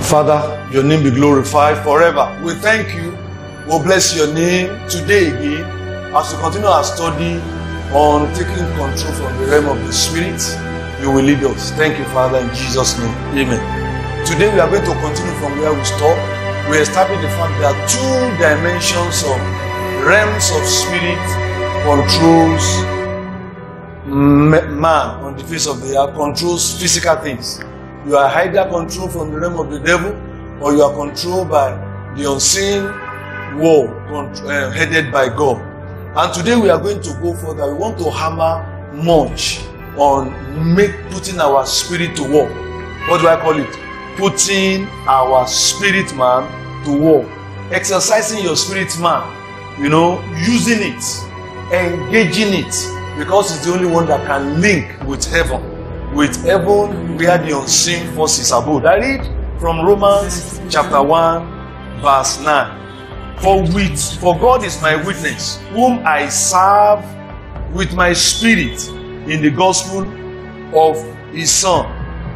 Father, your name be glorified forever. We thank you. We'll bless your name today again as we continue our study on taking control from the realm of the Spirit. You will lead us. Thank you, Father, in Jesus' name. Amen. Today we are going to continue from where we stopped. We established the fact that two dimensions of realms of spirit controls man on the face of the earth, controls physical things. You are either controlled from the realm of the devil, or you are controlled by the unseen world headed by God. And today we are going to go further. We want to hammer much on putting our spirit to work. What do I call it? Putting our spirit man to work. Exercising your spirit man. Using it, engaging it, because it's the only one that can link with heaven where the unseen forces abode. I read from Romans chapter 1 verse 9. For God is my witness, whom I serve with my spirit in the gospel of his Son,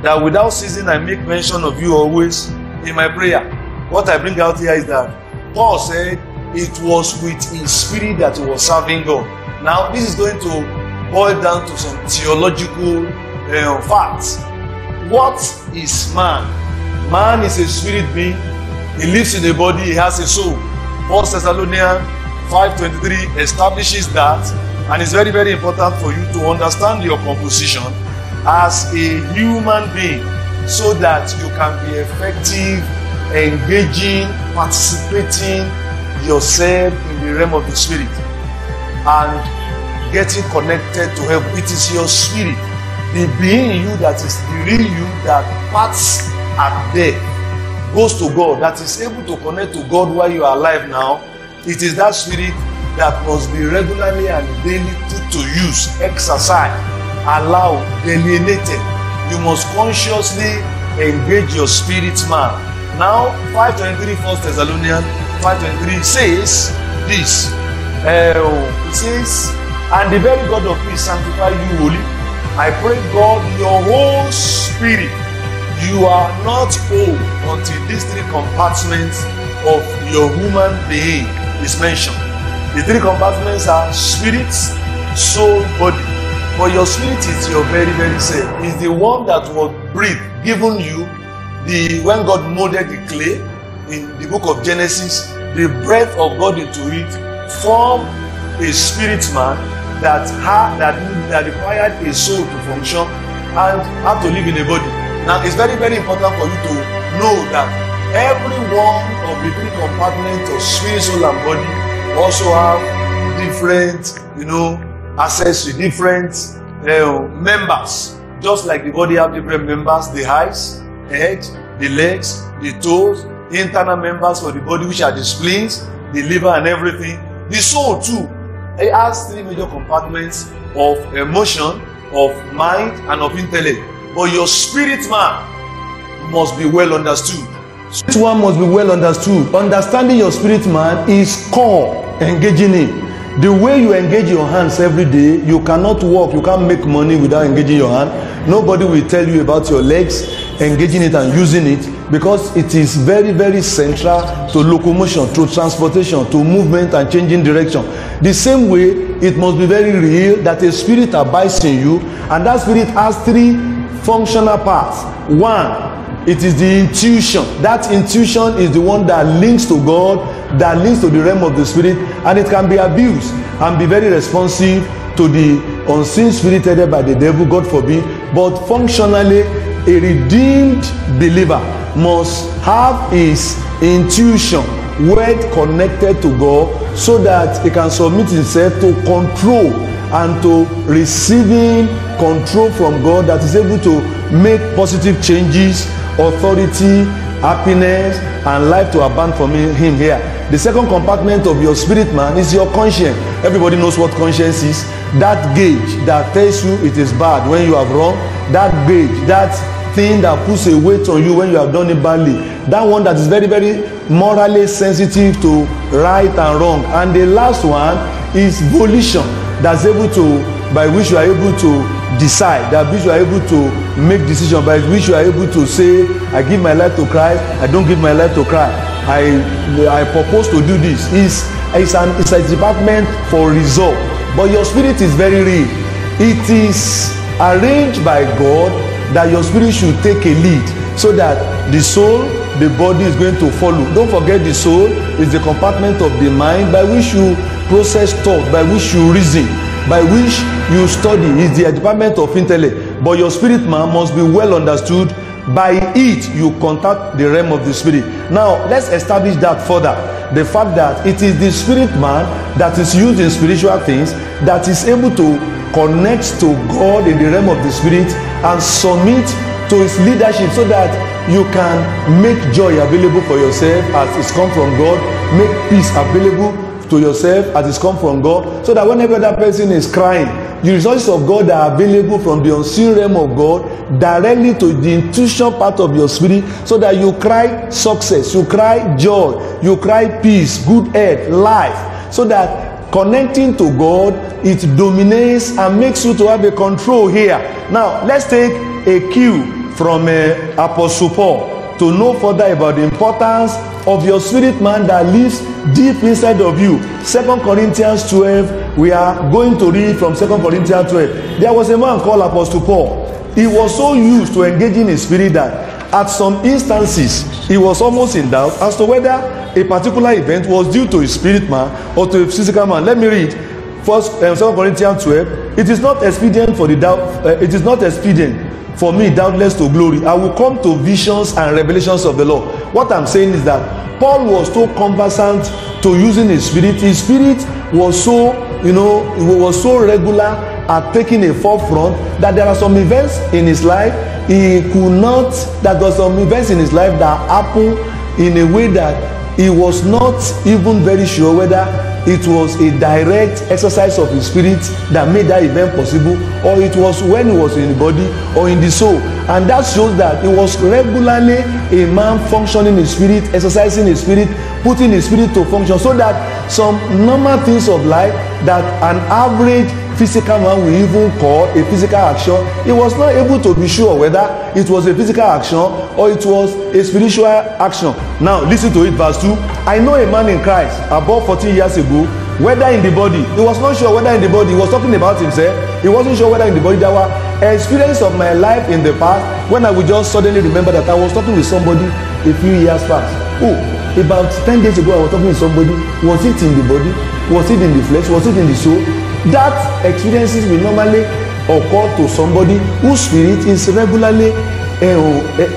that without ceasing I make mention of you always in my prayer. What I bring out here is that Paul said it was with his spirit that he was serving God. Now this is going to boil down to some theological facts. What is man? Man is a spirit being. He lives in a body, he has a soul. 1 Thessalonians 5:23 establishes that, and it's very, very important for you to understand your composition as a human being so that you can be effective, engaging, participating yourself in the realm of the spirit and getting connected to heaven. It is your spirit, the being in you that is the real you, that parts at death goes to God, that is able to connect to God while you are alive now. It is that spirit that must be regularly and daily put to use, exercised, allowed, delineated. You must consciously engage your spirit man. Now 5:23 1 Thessalonians 5:23 says this. It says, and the very God of peace sanctify you wholly. I pray God your whole spirit. You are not whole until these three compartments of your human being is mentioned. The three compartments are spirit, soul, body. But your spirit is your very, very self. It's the one that was breathed, given you. When God molded the clay in the book of Genesis, the breath of God into it formed a spirit man that required a soul to function and had to live in a body. Now it's very, very important for you to know that every one of the three compartments of spirit, soul and body also have different, access to different members. Just like the body have different members, the eyes, head, the legs, the toes, internal members for the body, which are the spleens, the liver and everything. The soul too, it has three major compartments of emotion, of mind and of intellect. But your spirit man must be well understood. Spirit one must be well understood. Understanding your spirit man is core engaging him. The way you engage your hands every day, you cannot walk, you can't make money without engaging your hand. Nobody will tell you about your legs, engaging it and using it, because it is very, very central to locomotion, to transportation, to movement and changing direction. The same way, it must be very real that a spirit abides in you, and that spirit has three functional parts. One, it is the intuition. That intuition is the one that links to God, that links to the realm of the spirit, and it can be abused and be very responsive to the unseen spirit headed by the devil, God forbid. But functionally, a redeemed believer must have his intuition well connected to God so that he can submit himself to control and to receiving control from God that is able to make positive changes, authority, happiness and life to abound from him here. The second compartment of your spirit man is your conscience. Everybody knows what conscience is. That gauge that tells you it is bad when you have wrong. That gauge, that thing that puts a weight on you when you have done it badly. That one that is very, very morally sensitive to right and wrong. And the last one is volition, that's able to, by which you are able to decide, that which you are able to make decisions, by which you are able to say, I give my life to Christ, I don't give my life to Christ, I propose to do this. It's a department for result, but your spirit is very real. It is arranged by God that your spirit should take a lead, so that the soul, the body is going to follow. Don't forget, the soul is the compartment of the mind by which you process thought, by which you reason, by which you study. Is the department of intellect, but your spirit man must be well understood. By it you contact the realm of the spirit. Now let's establish that further, the fact that it is the spirit man that is used in spiritual things that is able to connect to God in the realm of the spirit and submit to his leadership, so that you can make joy available for yourself as it's come from God, make peace available to yourself as it's come from God, so that whenever that person is crying, the resources of God are available from the unseen realm of God directly to the intuition part of your spirit, so that you cry success, you cry joy, you cry peace, good health, life, so that connecting to God, it dominates and makes you to have a control here. Now let's take a cue from Apostle Paul to know further about the importance of your spirit man that lives deep inside of you. 2 Corinthians 12, we are going to read from 2 Corinthians 12. There was a man called Apostle Paul. He was so used to engaging his spirit that at some instances he was almost in doubt as to whether a particular event was due to a spirit man or to a physical man. Let me read 2 Corinthians 12. It is not expedient for the doubt. It is not expedient for me, doubtless, to glory. I will come to visions and revelations of the Lord. What I'm saying is that Paul was so conversant to using his spirit. His spirit was so, he was so regular at taking a forefront that there are some events in his life that there were some events in his life that happened in a way that he was not even very sure whether it was a direct exercise of his spirit that made that event possible, or it was when he was in the body or in the soul. And that shows that he was regularly a man functioning in spirit, exercising his spirit, putting his spirit to function, so that some normal things of life that an average physical man will even call a physical action, he was not able to be sure whether it was a physical action or it was a spiritual action. Now listen to it, verse 2. I know a man in Christ about 14 years ago, whether in the body, he was not sure whether in the body, he was talking about himself, he wasn't sure whether in the body. There were experiences of my life in the past when I would just suddenly remember that I was talking with somebody a few years past. Oh, about 10 days ago I was talking with somebody. Was it in the body? Was it in the flesh? Was it in the soul? That experiences will normally occur to somebody whose spirit is regularly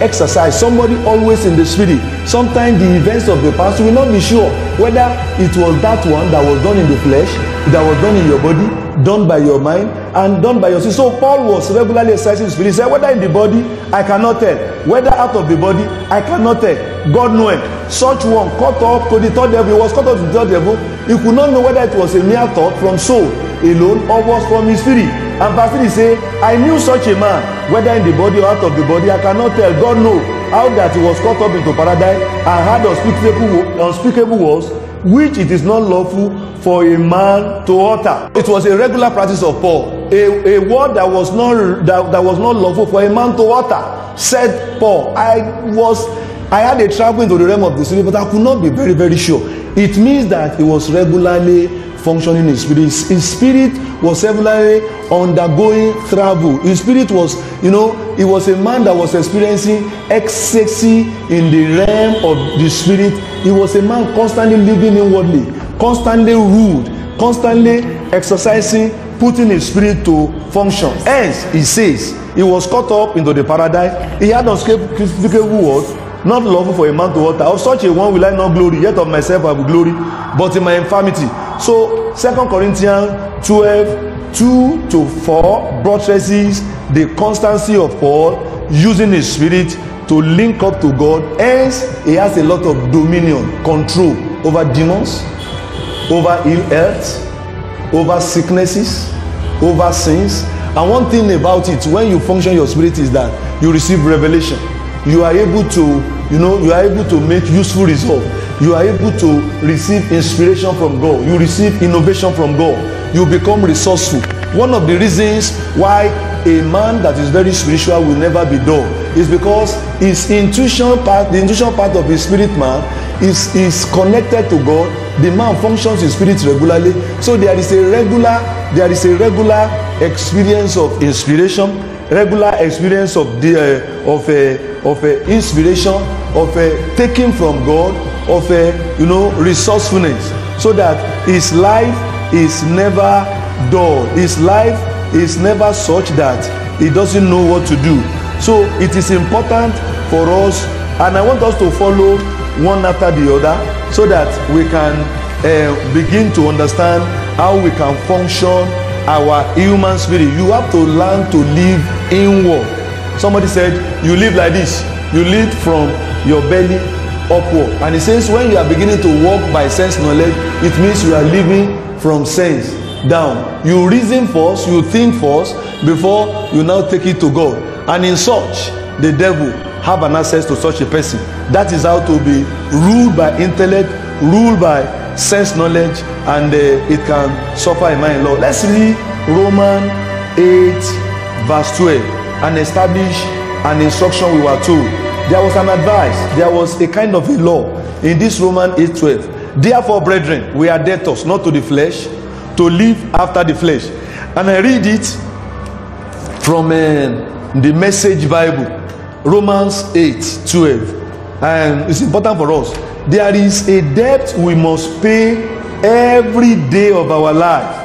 exercised, somebody always in the spirit. Sometimes the events of the past, you will not be sure whether it was that one that was done in the flesh, that was done in your body, done by your mind, and done by your spirit. So Paul was regularly exercising the spirit. He said, whether in the body, I cannot tell. Whether out of the body, I cannot tell. God knoweth. Such one caught up to the third devil. He was caught up to the third devil. He could not know whether it was a mere thought from soul alone or was from his spirit. And verse 3 say, I knew such a man, whether in the body or out of the body, I cannot tell. God know how that he was caught up into paradise and had unspeakable words, which it is not lawful for a man to utter. It was a regular practice of Paul. A word that was not lawful for a man to utter. Said Paul, I had a travel into the realm of the spirit, but I could not be very, very sure. It means that he was regularly functioning in his spirit. His spirit was regularly undergoing travel. His spirit was, he was a man that was experiencing ecstasy in the realm of the spirit. He was a man constantly living inwardly, constantly ruled, constantly exercising, putting his spirit to function. Hence, he says, he was caught up into the paradise. He had unspeakable words, not lawful for a man to utter. Of such a one will I not glory, yet of myself I will glory, but in my infirmity. So 2 Corinthians 12, 2 to 4 buttresses the constancy of Paul using his spirit to link up to God. Hence, he has a lot of dominion, control over demons, over ill health, over sicknesses, over sins. And one thing about it, when you function your spirit, is that you receive revelation. You are able to make useful results. You are able to receive inspiration from God. You receive innovation from God. You become resourceful. One of the reasons why a man that is very spiritual will never be dull is because his intuition part, the intuition part of his spirit man is connected to God. The man functions in spirit regularly. So there is a regular experience of inspiration, regular experience of inspiration, of taking from God, of resourcefulness, so that his life is never dull. His life is never such that he doesn't know what to do. So it is important for us, and I want us to follow one after the other, so that we can begin to understand how we can function our human spirit. You have to learn to live inward. Somebody said, you live like this. You live from your belly upward. And it says when you are beginning to walk by sense knowledge, it means you are living from sense down. You reason first, you think first, before you now take it to God. And in such, the devil have an access to such a person. That is how to be ruled by intellect, ruled by sense knowledge, and it can suffer a mind law. Let's read Romans 8 verse 12 and establish an instruction we were told. There was an advice, there was a kind of a law in this Romans 8:12. Therefore, brethren, we are debtors not to the flesh, to live after the flesh. And I read it from the Message Bible, Romans 8:12. And it's important for us. There is a debt we must pay every day of our life.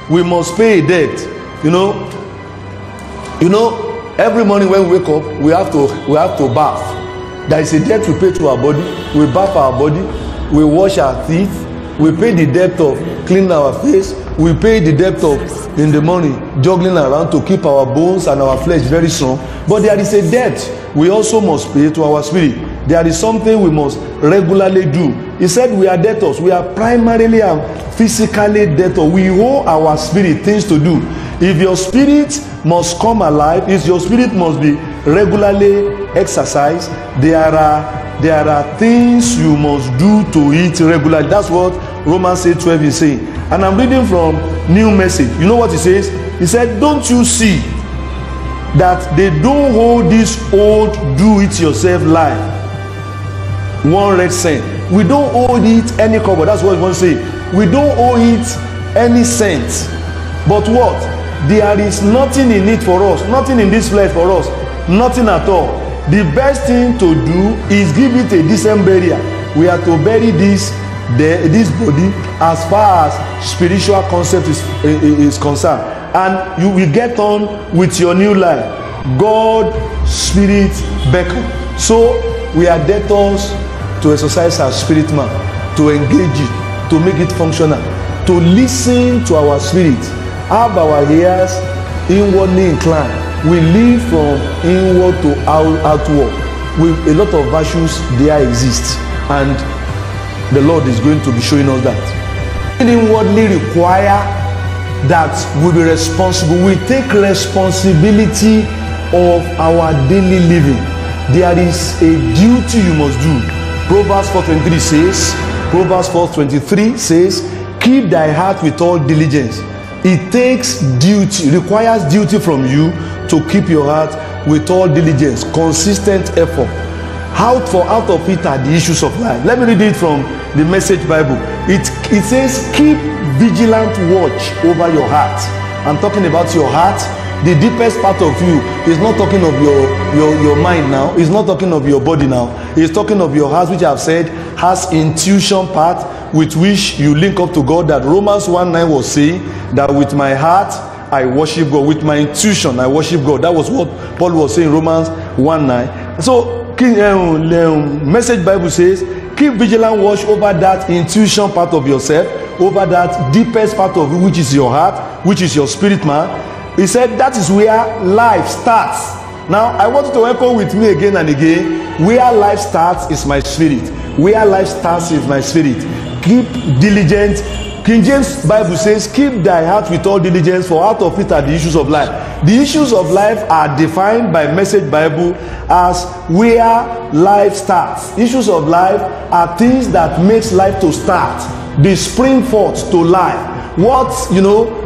We must pay a debt. You know, every morning when we wake up, we have to bath. There is a debt we pay to our body. We bath our body. We wash our teeth. We pay the debt of cleaning our face. We pay the debt of, in the morning, juggling around to keep our bones and our flesh very strong. But there is a debt we also must pay to our spirit. There is something we must regularly do. He said we are debtors. We are primarily and physically debtors. We owe our spirit things to do. If your spirit must come alive, if your spirit must be regularly exercised, there are things you must do to it regularly. That's what Romans 8:12 is saying. And I'm reading from New Message. You know what he says? He said, don't you see that they don't hold this old do-it-yourself life? One red cent. We don't owe it any cover. That's what he wants to say. We don't owe it any cent. But what? There is nothing in it for us. Nothing in this flesh for us. Nothing at all. The best thing to do is give it a decent burial. We are to bury this body as far as spiritual concept is concerned. And you will get on with your new life. God, Spirit, beckon. So we are debtors to exercise our spirit man, to engage it, to make it functional, to listen to our spirit, have our ears inwardly inclined. We live from inward to outward. With a lot of virtues there exist, and the Lord is going to be showing us that. Inwardly require that we be responsible. We take responsibility of our daily living. There is a duty you must do. Proverbs 4:23 says, Proverbs 4:23 says, keep thy heart with all diligence. It takes duty, requires duty from you to keep your heart with all diligence, consistent effort. Out of it are the issues of life. Let me read it from the Message Bible. It says, keep vigilant watch over your heart. I'm talking about your heart. The deepest part of you is not talking of your mind now. It's not talking of your body now. It's talking of your heart, which I've said has intuition part with which you link up to God. That Romans 1:9 was saying that with my heart I worship God. With my intuition I worship God. That was what Paul was saying in Romans 1:9. So Message Bible says, keep vigilant watch over that intuition part of yourself, over that deepest part of you, which is your heart, which is your spirit man. He said that is where life starts. Now I want you to echo with me again and again. Where life starts is my spirit. Where life starts is my spirit. Keep diligent. King James Bible says, keep thy heart with all diligence, for out of it are the issues of life. The issues of life are defined by Message Bible as where life starts. Issues of life are things that makes life to start. They spring forth to life. What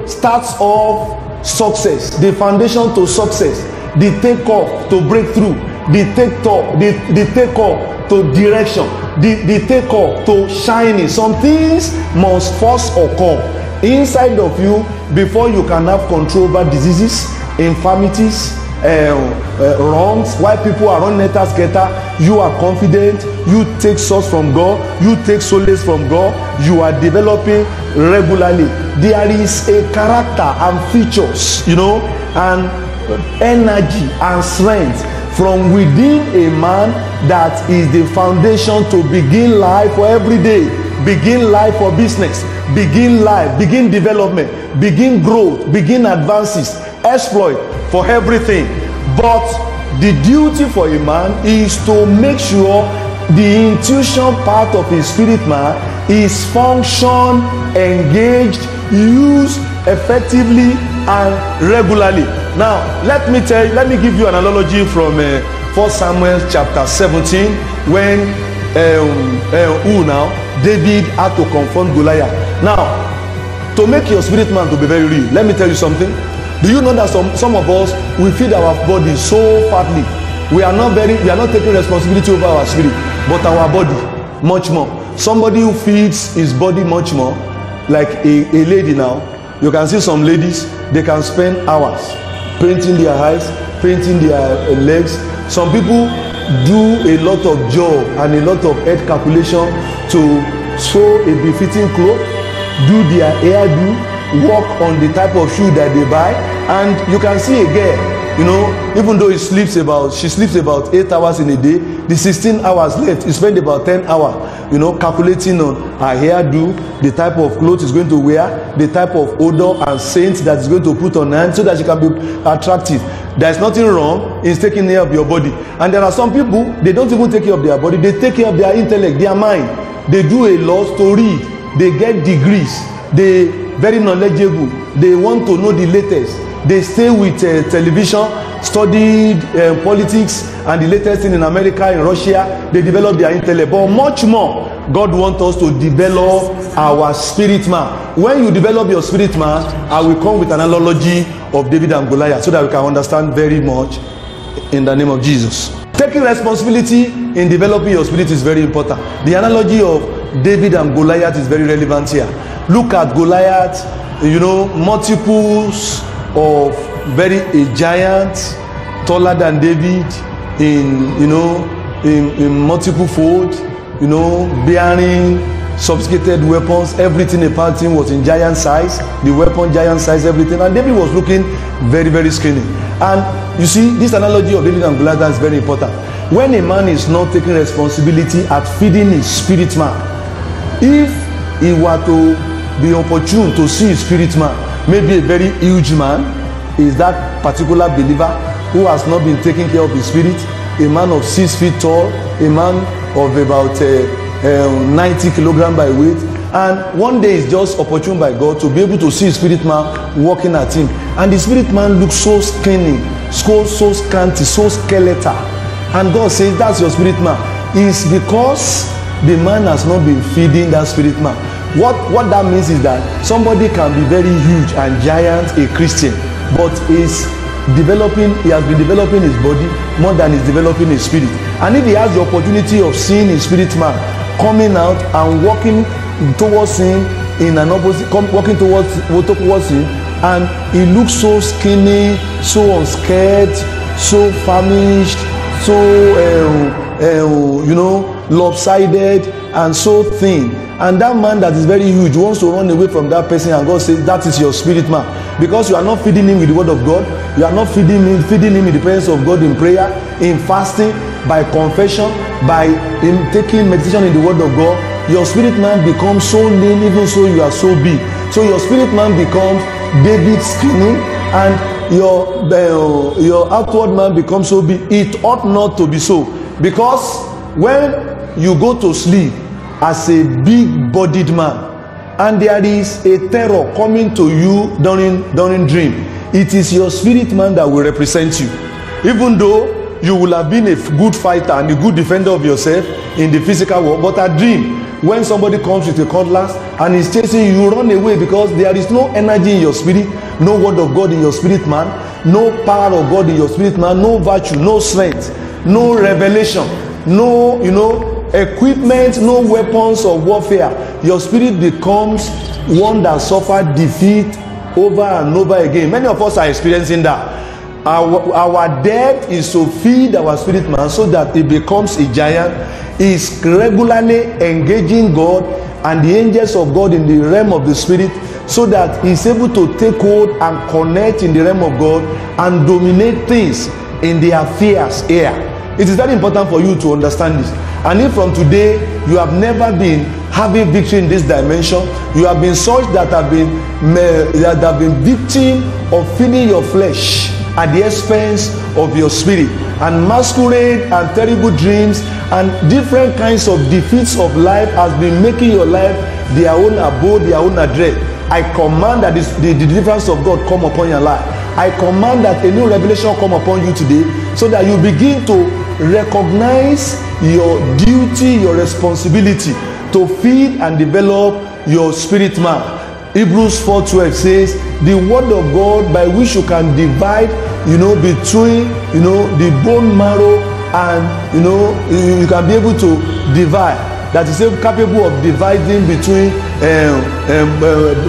starts off success, the foundation to success, the takeoff to breakthrough, the takeoff to direction, the takeoff to shining. Some things must first occur inside of you before you can have control over diseases, infirmities, wrongs. Why people are running scatter, you are confident, you take source from God, you take solace from God, you are developing regularly. There is a character and features, you know, and energy and strength from within a man that is the foundation to begin life for every day, begin life for business, begin life, begin development, begin growth, begin advances, exploit for everything. But the duty for a man is to make sure the intuition part of his spirit man is function, engaged, used effectively and regularly. Now let me give you an analogy from 1 Samuel chapter 17, when David had to confront Goliath. Now, to make your spirit man to be very real, let me tell you something. Do you know that some of us, we feed our body so fatly? We are not taking responsibility over our spirit, but our body much more. Somebody who feeds his body much more, like a lady now. You can see some ladies, they can spend hours painting their eyes, painting their legs. Some people do a lot of job and a lot of head calculation to sew a befitting cloth, do their hairdo, work on the type of shoe that they buy. And you can see a girl, you know, even though she sleeps about 8 hours in a day, the 16 hours left, you spend about 10 hours, you know, calculating on her hairdo, the type of clothes she's going to wear, the type of odor and scent that is going to put on hand so that she can be attractive. There's nothing wrong in taking care of your body. And there are some people, they don't even take care of their body, they take care of their intellect, their mind. They do a lot to read, they get degrees, they very knowledgeable, they want to know the latest. They stay with television, studied politics and the latest thing in America, in Russia. They develop their intellect. But much more, God wants us to develop our spirit man. When you develop your spirit man, I will come with an analogy of David and Goliath so that we can understand very much in the name of Jesus. Taking responsibility in developing your spirit is very important. The analogy of David and Goliath is very relevant here. Look at Goliath, you know, multiples of a giant, taller than David, in multiple fold, you know, bearing sophisticated weapons. Everything about him was in giant size, the weapon giant size, everything. And David was looking very, very skinny. And you see, this analogy of David and Goliath is very important. When a man is not taking responsibility at feeding his spirit man, if he were to be opportune to see his spirit man, maybe a very huge man, is that particular believer who has not been taking care of his spirit, a man of 6 feet tall, a man of about 90 kilograms by weight, and one day is just opportune by God to be able to see his spirit man walking at him, and the spirit man looks so skinny, so scanty, so skeletal, and God says that's your spirit man. It's because the man has not been feeding that spirit man. What that means is that somebody can be very huge and giant, a Christian, but he has been developing his body more than he's developing his spirit. And if he has the opportunity of seeing his spirit man coming out and walking towards him in an opposite, walking towards him, and he looks so skinny, so unscared, so famished, so lopsided and so thin, and that man that is very huge wants to run away from that person, and God says that is your spirit man, because you are not feeding him with the word of God, you are not feeding him in the presence of God, in prayer, in fasting, by confession, by taking meditation in the word of God. Your spirit man becomes so lean, even so you are so big. So your spirit man becomes David skinny, and your outward man becomes so big. It ought not to be so, because when you go to sleep as a big-bodied man and there is a terror coming to you during dream, it is your spirit man that will represent you. Even though you will have been a good fighter and a good defender of yourself in the physical world, but at dream, when somebody comes with a cutlass and is chasing you, run away, because there is no energy in your spirit, no word of God in your spirit man, no power of God in your spirit man, no virtue, no strength, no revelation, no equipment, no weapons of warfare. Your spirit becomes one that suffered defeat over and over again. Many of us are experiencing that. Our debt is to feed our spirit man so that it becomes a giant. Is regularly engaging God and the angels of God in the realm of the spirit, so that he's able to take hold and connect in the realm of God and dominate things in the affairs here. It is very important for you to understand this. And if from today you have never been having victory in this dimension, you have been such that have been victim of feeding your flesh at the expense of your spirit, and masquerade and terrible dreams and different kinds of defeats of life has been making your life their own abode, their own address. I command that the deliverance of God come upon your life. I command that a new revelation come upon you today, so that you begin to recognize your duty, your responsibility to feed and develop your spirit man. Hebrews 4:12 says, the word of God by which you can divide, between, the bone marrow and, you can be able to divide. That is capable of dividing between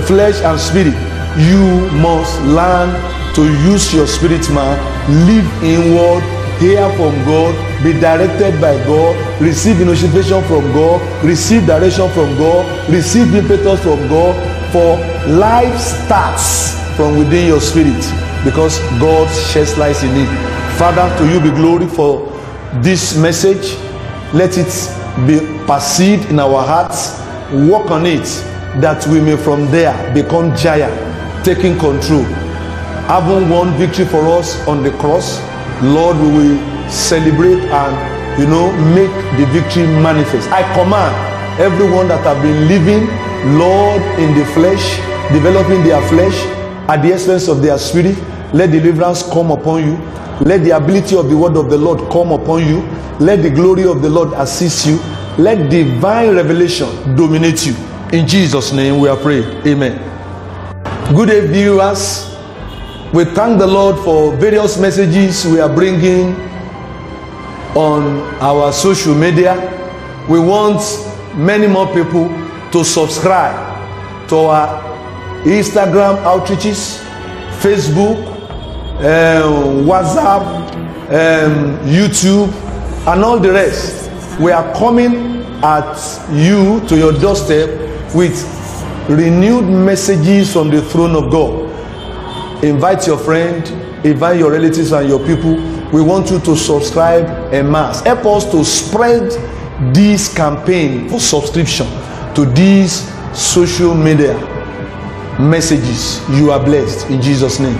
flesh and spirit. You must learn to use your spirit man, live inward, hear from God, be directed by God, receive initiation from God, receive direction from God, receive impetus from God. For life starts from within your spirit, because God sheds light in it. Father, to you be glory for this message. Let it be perceived in our hearts. Work on it, that we may from there become giant, taking control. Having won victory for us on the cross, Lord, we will celebrate and make the victory manifest. I command everyone that have been living, Lord, in the flesh, developing their flesh at the expense of their spirit, let deliverance come upon you. Let the ability of the word of the Lord come upon you. Let the glory of the Lord assist you. Let divine revelation dominate you. In Jesus' name we are praying. Amen. Good day, viewers. We thank the Lord for various messages we are bringing on our social media. We want many more people to subscribe to our Instagram outreaches, Facebook, WhatsApp, YouTube, and all the rest. We are coming at you to your doorstep with renewed messages from the throne of God. Invite your friend, invite your relatives and your people. We want you to subscribe en masse. Help us to spread this campaign for subscription to these social media messages. You are blessed in Jesus' name.